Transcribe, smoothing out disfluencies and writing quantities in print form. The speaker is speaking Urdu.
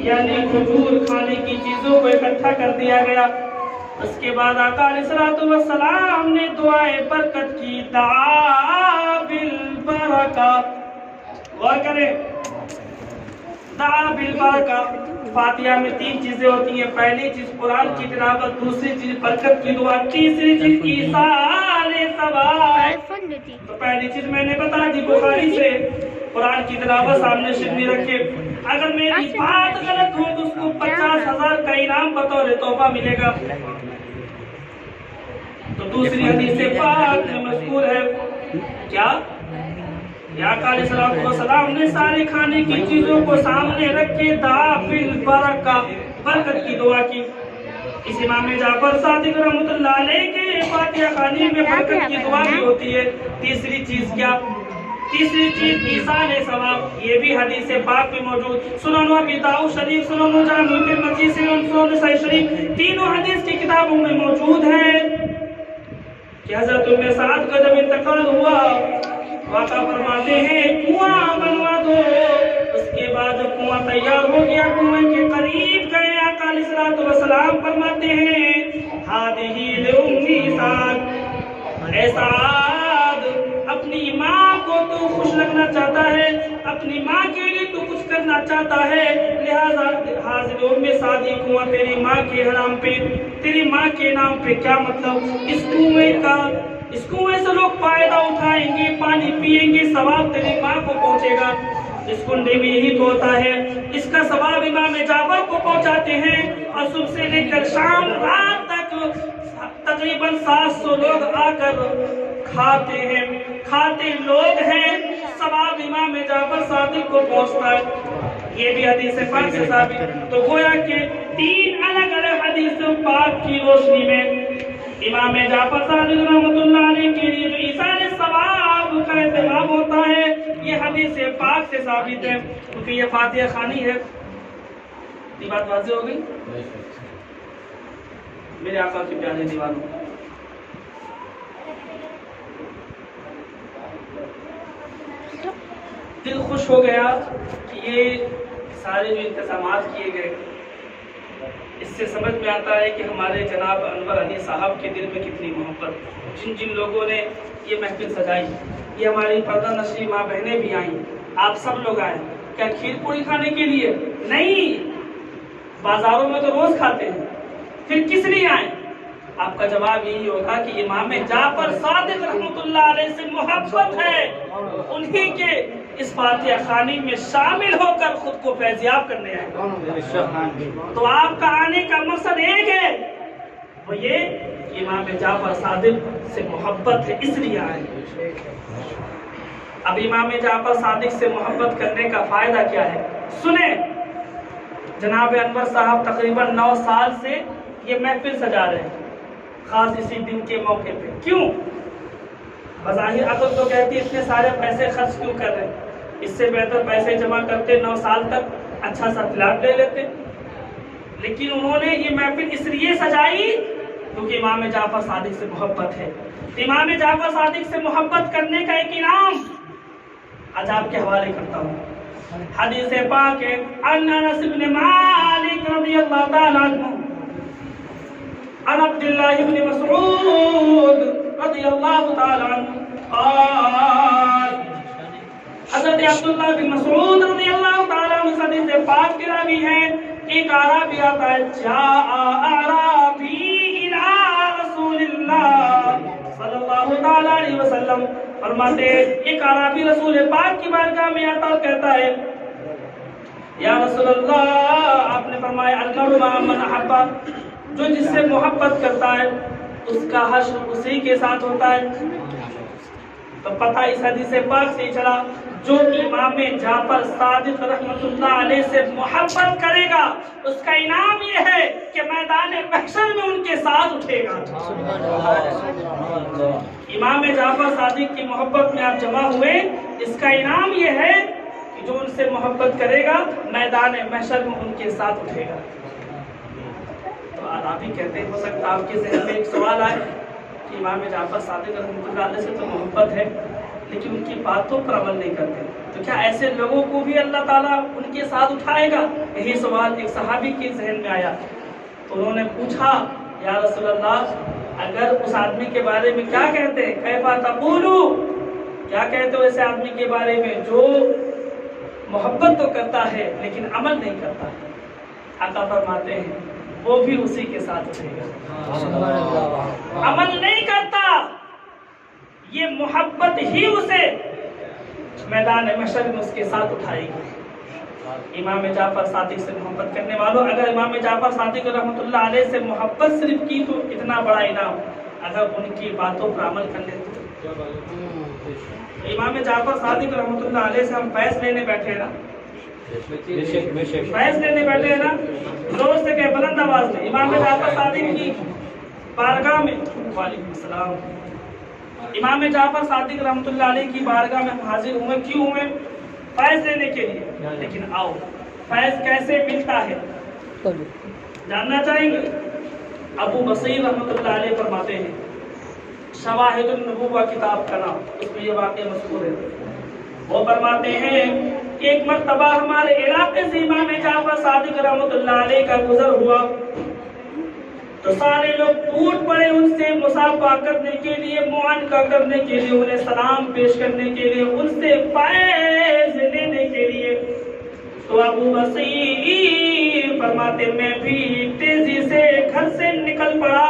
یعنی کھجور کھانے کی چیزوں کو اکٹھا کر دیا گیا۔ اس کے بعد آقا علیہ السلام نے دعائے برکت کی، دعا بالبرکہ، غور کریں، دعا بالبرکہ۔ فاتحہ میں 3 چیزیں ہوتی ہیں، پہلی چیز قرآن کی تلاوت، دوسری چیز برکت کی دعا، تیسری چیز ایصال ثواب۔ تو پہلی چیز میں نے بتا دی بخاری سے، قرآن کی تلاوت سامنے شبی رکھے، اگر میری بات غلط ہو تو اس کو 50,000 کا انعام بطور تحفہ ملے گا۔ تو دوسری حدیث پاک میں مذکور ہے کیا؟ آقا علیہ السلام نے سارے کھانے کی چیزوں کو سامنے رکھ کے دعا بالبرکہ، برکت کی دعا کی۔ اس امام جعفر صادق رحمۃ اللہ علیہ کے فاتحہ خوانی میں برکت کی دعا بھی ہوتی ہے۔ تیسری چیز کیا؟ تیسری چیز ایصال ثواب، یہ بھی حدیث پاک میں موجود، سنن ابی داؤد شریف، سنن جامع ترمذی، سنن نسائی شریف، تینوں حدیث کی کتابوں میں موجود ہے کہ حضرت ام سعد کا جب انتقال ہوا، آقا فرماتے ہیں کنواں بنوا دو۔ اس کے بعد جب کنواں تیار ہو گیا، کنویں کے قریب گئے، آقا علیہ السلام فرماتے ہیں ہذہ لأمی سعد، اے سعد اپنی ماں کو تو خوش رکھنا چاہتا ہے، اپنی ماں کے لیے تو کچھ کرنا چاہتا ہے، لہذا حاضر ام سعد یہ کنواں تیری ماں کے نام پہ، تیری ماں کے نام پہ۔ کیا مطلب؟ اس کنویں سے لوگ فائدہ اٹھائیں گے، پانی پیئیں گے، ثواب تیری ماں کو پہنچے گا۔ اس کنڈے میں یہی تو ہوتا ہے، اس کا ثواب امام جعفر کو پہنچاتے ہیں، اور صبح سے لے کر شام رات تک تقریباً 700 لوگ آ کر کھاتے لوگ ہیں، ثواب امام جعفر صادق کو پہنچتا ہے۔ یہ بھی حدیث پاک سے ثابت۔ تو گویا کہ 3 الگ الگ حدیث پاک کی روشنی میں امام جعفر صادق رحمۃ اللہ علیہ کے لیے جو ایصال ثواب کا اہتمام ہوتا ہے، یہ حدیث پاک سے ثابت ہے، کیونکہ یہ فاتحہ خوانی ہے۔ یہ بات واضح ہو گئی میرے آقا کے پیارے دیوانوں؟ دل خوش ہو گیا کہ یہ سارے جو انتظامات کیے گئے، اس سے سمجھ میں آتا ہے کہ ہمارے جناب انور علی صاحب کے دل میں کتنی محبت۔ جن لوگوں نے یہ محفل سجائی، یہ ہماری پردہ نشین ماں بہنیں بھی آئیں، آپ سب لوگ آئے، کیا کھیر پوری کھانے کے لیے؟ نہیں، بازاروں میں تو روز کھاتے ہیں، پھر کس لیے آئیں؟ آپ کا جواب یہی ہوگا کہ امام جعفر صادق رحمۃ اللہ علیہ سے محبت ہے، انہی کے اس فاتحہ خوانی میں شامل ہو کر خود کو فیضیاب کرنے آئے۔ تو آپ کا آنے کا مقصد ایک ہے، وہ یہ امام جعفر صادق سے محبت ہے، اس لیے آئے۔ اب امام جعفر صادق سے محبت کرنے کا فائدہ کیا ہے؟ سنیں، جناب انور صاحب تقریباً 9 سال سے یہ محفل سجا رہے ہیں، خاص اسی دن کے موقع پہ۔ کیوں؟ بظاہر عقل تو کہتی ہے اتنے سارے پیسے خرچ کیوں کر رہے ہیں، اس سے بہتر پیسے جمع کرتے 9 سال تک اچھا سا پلاٹ لے لیتے۔ لیکن انہوں نے یہ محفل اس لیے سجائی کیونکہ امام جعفر صادق سے محبت ہے۔ امام جعفر صادق سے محبت کرنے کا ایک انعام آج آپ کے حوالے کرتا ہوں۔ حدیث پاک ہے، ان انس بن مالک رضی اللہ تعالی عنہ، عن عبد اللہ بن مسعود رضی اللہ تعالی عنہ قال، حضرت عبداللہ بن مسعود رضی اللہ تعالی عنہ حدیث پاک کے راوی ہیں۔ ایک اعرابی آتا ہے، جاء اعرابی الی رسول اللہ صلی اللہ تعالی علیہ وسلم، فرماتے ہیں ایک اعرابی رسول پاک کی بارگاہ میں آتا اور کہتا ہے، یا رسول اللہ، آپ نے فرمایا المرء مع من احب، جو جس سے محبت کرتا ہے اس کا حشر اسی کے ساتھ ہوتا ہے۔ تو پتہ اس حدیث پاک سے چلا، جو امام جعفر صادق رحمۃ اللہ علیہ سے محبت کرے گا اس کا انعام یہ ہے کہ میدان محشر میں ان کے ساتھ اٹھے گا۔ امام جعفر صادق کی محبت میں آپ جمع ہوئے، اس کا انعام یہ ہے کہ جو ان سے محبت کرے گا میدان محشر میں ان کے ساتھ اٹھے گا۔ تو آپ ہی کہتے ہیں، ہو سکتا آپ کے ذہن میں ایک سوال آئے کہ امام جعفر صادق رحمۃ اللہ علیہ سے تو محبت ہے، لیکن ان کی باتوں پر عمل نہیں کرتے، تو کیا ایسے لوگوں کو بھی اللہ تعالیٰ ان کے ساتھ اٹھائے گا؟ یہی سوال ایک صحابی کے ذہن میں آیا، تو انہوں نے پوچھا یا رسول اللہ اگر اس آدمی کے بارے میں کیا کہتے ہیں، کیفا تقولو، کیا کہتے ہو ایسے آدمی کے بارے میں جو محبت تو کرتا ہے لیکن عمل نہیں کرتا؟ آقا فرماتے ہیں وہ بھی اسی کے ساتھ اٹھے گا۔ عمل نہیں کرتا، یہ محبت ہی اسے میدان محشر میں اس کے ساتھ اٹھائے گی۔ امام جعفر صادق سے محبت کرنے والوں، اگر امام جعفر صادق رحمۃ اللہ علیہ سے محبت صرف کی تو اتنا بڑا انعام، اگر ان کی باتوں پر عمل کر لیں تو امام جعفر صادق رحمۃ اللہ علیہ سے ہم فیض لینے بیٹھے ہیں نا، فیض لینے بیٹھے ہیں نا، زور سے کہ بلند آواز میں امام جعفر صادق کی بارگاہ میں، وعلیکم السلام، امام جعفر صادق رحمۃ اللہ علیہ کی بارگاہ میں ہم حاضر ہوئے، کیوں ہوئے؟ فیض لینے کے لیے۔ لیکن آؤ فیض کیسے ملتا ہے جاننا چاہیں گے؟ ابو بصیر رحمۃ اللہ علیہ فرماتے ہیں، شواہد النبوہ کتاب کا نام، اس میں یہ واقعہ مذکور ہے، وہ فرماتے ہیں کہ ایک مرتبہ ہمارے علاقے سے امام جعفر صادق رحمۃ اللہ علیہ کا گزر ہوا تو سارے لوگ ٹوٹ پڑے ان سے مصافحہ کرنے کے لیے، معانقہ کرنے کے لیے، انہیں سلام پیش کرنے کے لیے، ان سے فیض لینے کے لیے۔ تو ابو بصیر فرماتے میں بھی تیزی سے گھر سے نکل پڑا